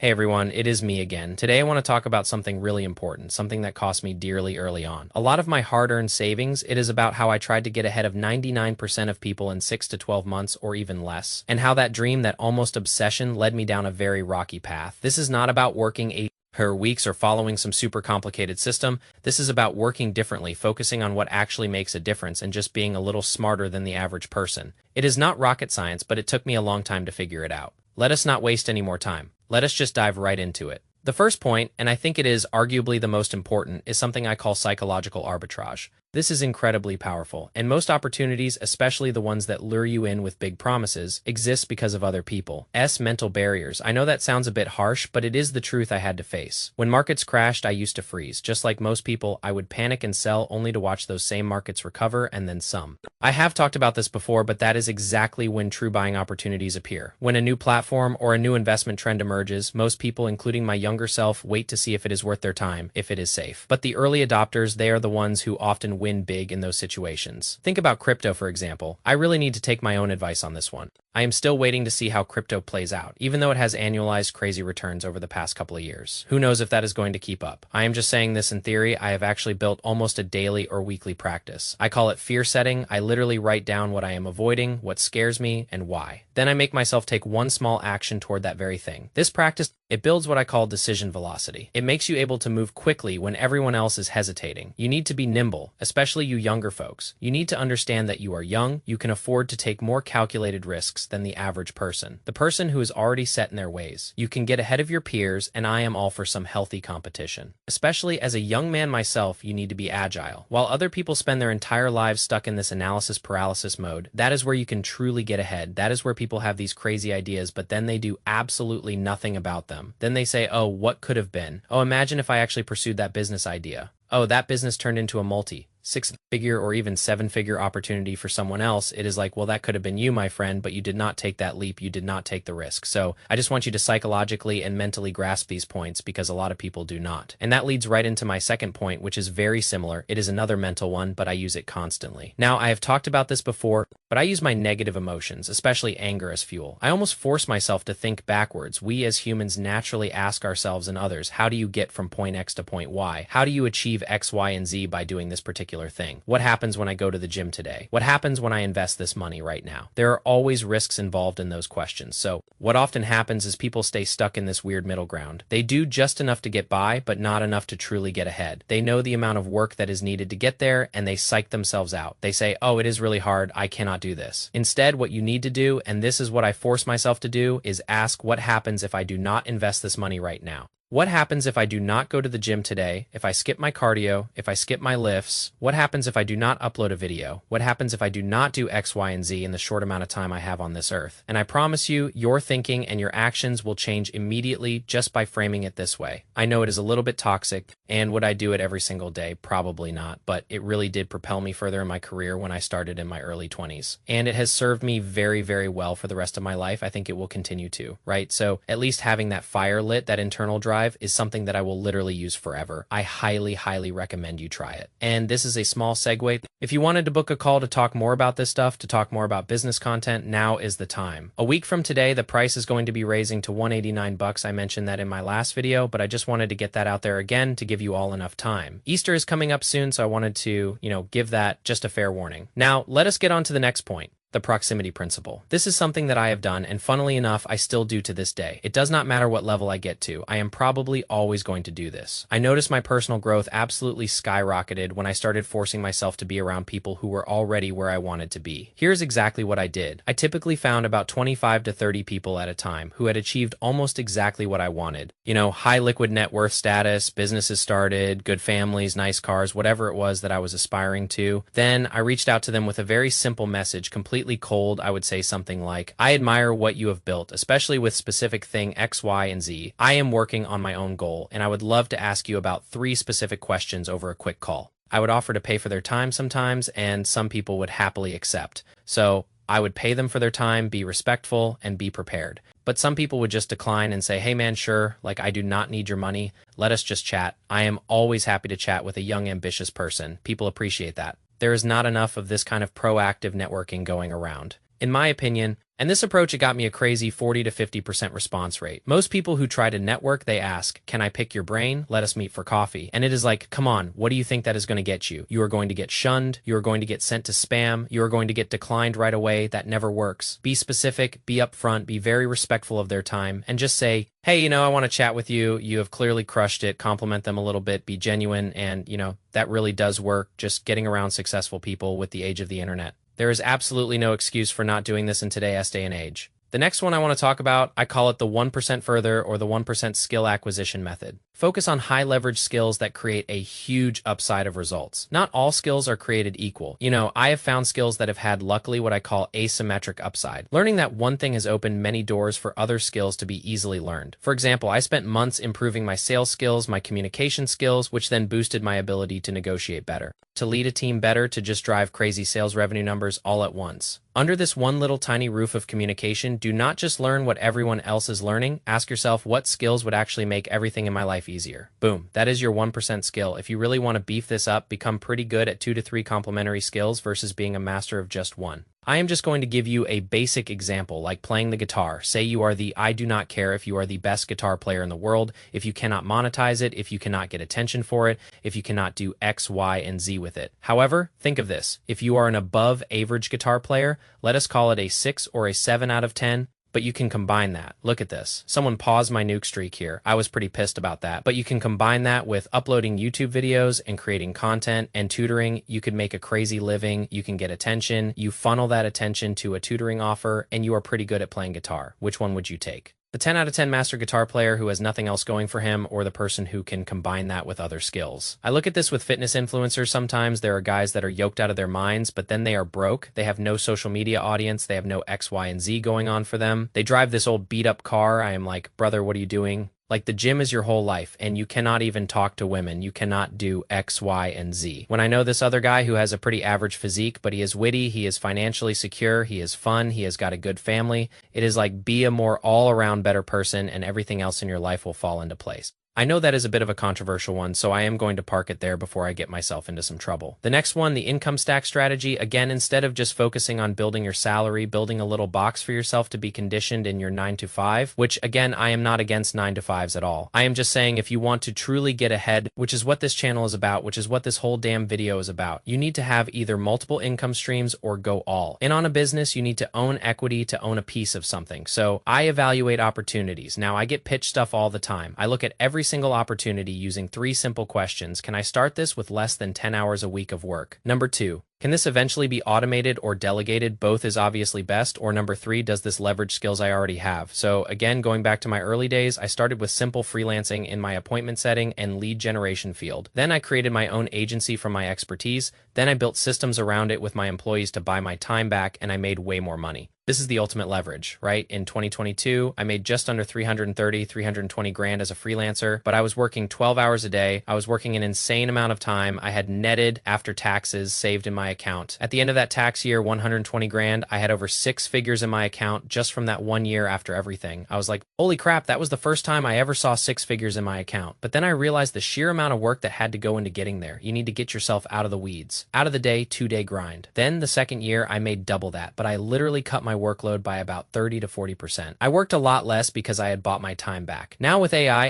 Hey everyone, it is me again. Today I want to talk about something really important, something that cost me dearly early on. A lot of my hard-earned savings, it is about how I tried to get ahead of 99% of people in 6 to 12 months or even less, and how that dream, that almost obsession, led me down a very rocky path. This is not about working 8 weeks or following some super complicated system. This is about working differently, focusing on what actually makes a difference, and just being a little smarter than the average person. It is not rocket science, but it took me a long time to figure it out. Let us not waste any more time. Let us just dive right into it. The first point, and I think it is arguably the most important, is something I call psychological arbitrage. This is incredibly powerful, and most opportunities, especially the ones that lure you in with big promises, exist because of other people's mental barriers. I know that sounds a bit harsh, but it is the truth I had to face. When markets crashed, I used to freeze. Just like most people, I would panic and sell only to watch those same markets recover and then some. I have talked about this before, but that is exactly when true buying opportunities appear. When a new platform or a new investment trend emerges, most people, including my younger self, wait to see if it is worth their time, if it is safe. But the early adopters, they are the ones who often win big in those situations. Think about crypto, for example. I really need to take my own advice on this one. I am still waiting to see how crypto plays out, even though it has annualized crazy returns over the past couple of years. Who knows if that is going to keep up? I am just saying this in theory. I have actually built almost a daily or weekly practice. I call it fear setting. I literally write down what I am avoiding, what scares me, and why. Then I make myself take one small action toward that very thing. This practice, it builds what I call decision velocity. It makes you able to move quickly when everyone else is hesitating. You need to be nimble, especially you younger folks. You need to understand that you are young. You can afford to take more calculated risks than the average person, the person who is already set in their ways. You can get ahead of your peers, and I am all for some healthy competition. Especially as a young man myself, you need to be agile. While other people spend their entire lives stuck in this analysis paralysis mode, that is where you can truly get ahead. That is where people have these crazy ideas, but then they do absolutely nothing about them. Then they say, oh, what could have been? Oh, imagine if I actually pursued that business idea. Oh, that business turned into a multi-6-figure or even 7-figure opportunity for someone else. It is like, well, that could have been you, my friend, but you did not take that leap. You did not take the risk. So I just want you to psychologically and mentally grasp these points, because a lot of people do not. And that leads right into my second point, which is very similar. It is another mental one, but I use it constantly. Now, I have talked about this before, but I use my negative emotions, especially anger, as fuel. I almost force myself to think backwards. We as humans naturally ask ourselves and others, how do you get from point X to point Y? How do you achieve X, Y, and Z by doing this particular thing? What happens when I go to the gym today? What happens when I invest this money right now? There are always risks involved in those questions. So what often happens is people stay stuck in this weird middle ground. They do just enough to get by, but not enough to truly get ahead. They know the amount of work that is needed to get there, and they psych themselves out. They say, oh, it is really hard. I cannot do this. Instead, what you need to do, and this is what I force myself to do, is ask, what happens if I do not invest this money right now? What happens if I do not go to the gym today, if I skip my cardio, if I skip my lifts? What happens if I do not upload a video? What happens if I do not do X, Y, and Z in the short amount of time I have on this earth? And I promise you, your thinking and your actions will change immediately just by framing it this way. I know it is a little bit toxic, and would I do it every single day? Probably not, but it really did propel me further in my career when I started in my early 20s. And it has served me very, very well for the rest of my life. I think it will continue to, right? So at least having that fire lit, that internal drive, is something that I will literally use forever. I highly, highly recommend you try it. And this is a small segue. If you wanted to book a call to talk more about this stuff, to talk more about business content, now is the time. A week from today, the price is going to be raising to $189. I mentioned that in my last video, but I just wanted to get that out there again to give you all enough time. Easter is coming up soon, so I wanted to, give that just a fair warning. Now, let us get on to the next point. The proximity principle. This is something that I have done, and funnily enough, I still do to this day. It does not matter what level I get to. I am probably always going to do this. I noticed my personal growth absolutely skyrocketed when I started forcing myself to be around people who were already where I wanted to be. Here's exactly what I did. I typically found about 25 to 30 people at a time who had achieved almost exactly what I wanted. High liquid net worth status, businesses started, good families, nice cars, whatever it was that I was aspiring to. Then I reached out to them with a very simple message, completely cold. I would say something like, I admire what you have built, especially with specific thing X, Y, and Z. I am working on my own goal, and I would love to ask you about 3 specific questions over a quick call. I would offer to pay for their time sometimes, and some people would happily accept. So I would pay them for their time, be respectful, and be prepared. But some people would just decline and say, hey man, sure, like I do not need your money. Let us just chat. I am always happy to chat with a young, ambitious person. People appreciate that. There is not enough of this kind of proactive networking going around. In my opinion, And this approach, it got me a crazy 40 to 50% response rate. Most people who try to network, they ask, can I pick your brain? Let us meet for coffee. And it is like, come on, what do you think that is going to get you? You are going to get shunned. You are going to get sent to spam. You are going to get declined right away. That never works. Be specific, be upfront, be very respectful of their time, and just say, hey, I want to chat with you. You have clearly crushed it. Compliment them a little bit, be genuine. And, that really does work, just getting around successful people with the age of the internet. There is absolutely no excuse for not doing this in today's day and age. The next one I want to talk about, I call it the 1% further, or the 1% skill acquisition method. Focus on high leverage skills that create a huge upside of results. Not all skills are created equal. I have found skills that have had, luckily, what I call asymmetric upside. Learning that one thing has opened many doors for other skills to be easily learned. For example, I spent months improving my sales skills, my communication skills, which then boosted my ability to negotiate better, to lead a team better, to just drive crazy sales revenue numbers all at once. Under this one little tiny roof of communication, do not just learn what everyone else is learning. Ask yourself, what skills would actually make everything in my life easier? Boom. That is your 1% skill. If you really want to beef this up, become pretty good at 2 to 3 complementary skills versus being a master of just one. I am just going to give you a basic example, like playing the guitar. Say you are I do not care if you are the best guitar player in the world, if you cannot monetize it, if you cannot get attention for it, if you cannot do X, Y, and Z with it. However, think of this. If you are an above average guitar player, let us call it a 6 or a 7 out of 10, but you can combine that. Look at this. Someone paused my nuke streak here. I was pretty pissed about that. But you can combine that with uploading YouTube videos and creating content and tutoring. You could make a crazy living. You can get attention. You funnel that attention to a tutoring offer, and you are pretty good at playing guitar. Which one would you take? The 10 out of 10 master guitar player who has nothing else going for him, or the person who can combine that with other skills? I look at this with fitness influencers sometimes. There are guys that are yoked out of their minds, but then they are broke. They have no social media audience. They have no X, Y, and Z going on for them. They drive this old beat up car. I am like, brother, what are you doing? Like, the gym is your whole life, and you cannot even talk to women. You cannot do X, Y, and Z. When I know this other guy who has a pretty average physique, but he is witty, he is financially secure, he is fun, he has got a good family, it is like, be a more all-around better person, and everything else in your life will fall into place. I know that is a bit of a controversial one, so I am going to park it there before I get myself into some trouble. The next one, the income stack strategy. Again, instead of just focusing on building your salary, building a little box for yourself to be conditioned in your 9 to 5, which again, I am not against 9 to 5s at all. I am just saying, if you want to truly get ahead, which is what this channel is about, which is what this whole damn video is about, you need to have either multiple income streams or go all in on a business. You need to own equity to own a piece of something. So I evaluate opportunities. Now, I get pitched stuff all the time. I look at every single opportunity using 3 simple questions. Can I start this with less than 10 hours a week of work? Number 2, can this eventually be automated or delegated? Both is obviously best. Or number 3, does this leverage skills I already have? So again, going back to my early days, I started with simple freelancing in my appointment setting and lead generation field. Then I created my own agency from my expertise. Then I built systems around it with my employees to buy my time back, and I made way more money. This is the ultimate leverage, right? In 2022, I made just under 320 grand as a freelancer, but I was working 12 hours a day. I was working an insane amount of time. I had netted after taxes saved in my account. At the end of that tax year, 120 grand, I had over 6 figures in my account just from that 1 year after everything. I was like, holy crap, that was the first time I ever saw 6 figures in my account. But then I realized the sheer amount of work that had to go into getting there. You need to get yourself out of the weeds, out of the day, 2-day grind. Then the second year, I made double that, but I literally cut my workload by about 30 to 40%. I worked a lot less because I had bought my time back. Now with AI,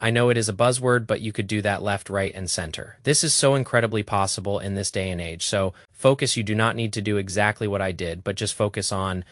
I know it is a buzzword, but you could do that left, right, and center. This is so incredibly possible in this day and age. So focus. You do not need to do exactly what I did, but just focus on,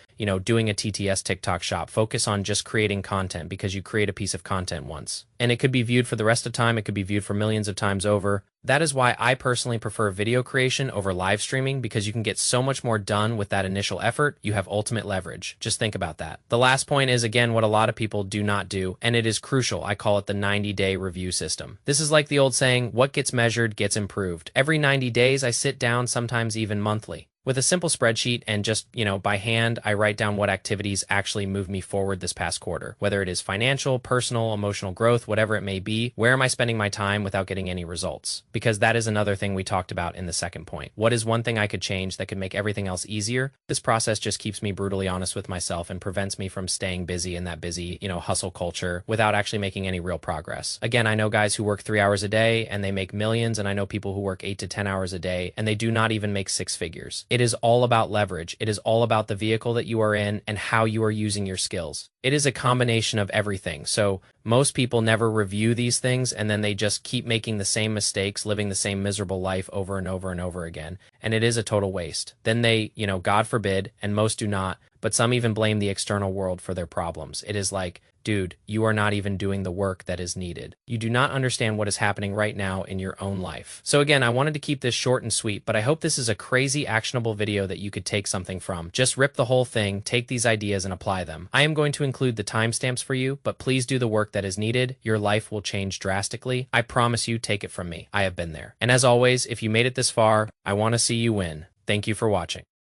doing a TTS TikTok shop. Focus on just creating content, because you create a piece of content once, and it could be viewed for the rest of time. It could be viewed for millions of times over. That is why I personally prefer video creation over live streaming, because you can get so much more done with that initial effort. You have ultimate leverage. Just think about that. The last point is, again, what a lot of people do not do, and it is crucial. I call it the 90-day review system. This is like the old saying, what gets measured gets improved. Every 90 days, I sit down, sometimes even monthly, with a simple spreadsheet, and just, by hand, I write down what activities actually moved me forward this past quarter. Whether it is financial, personal, emotional growth, whatever it may be, where am I spending my time without getting any results? Because that is another thing we talked about in the second point. What is one thing I could change that could make everything else easier? This process just keeps me brutally honest with myself and prevents me from staying busy in that busy, hustle culture without actually making any real progress. Again, I know guys who work 3 hours a day and they make millions, and I know people who work 8 to 10 hours a day and they do not even make 6 figures. It is all about leverage. It is all about the vehicle that you are in and how you are using your skills. It is a combination of everything. So most people never review these things, and then they just keep making the same mistakes, living the same miserable life over and over and over again. And it is a total waste. Then they, God forbid, and most do not, but some even blame the external world for their problems. It is like, dude, you are not even doing the work that is needed. You do not understand what is happening right now in your own life. So again, I wanted to keep this short and sweet, but I hope this is a crazy actionable video that you could take something from. Just rip the whole thing, take these ideas and apply them. I am going to include the timestamps for you, but please do the work that is needed. Your life will change drastically. I promise you, take it from me. I have been there. And as always, if you made it this far, I want to see you win. Thank you for watching.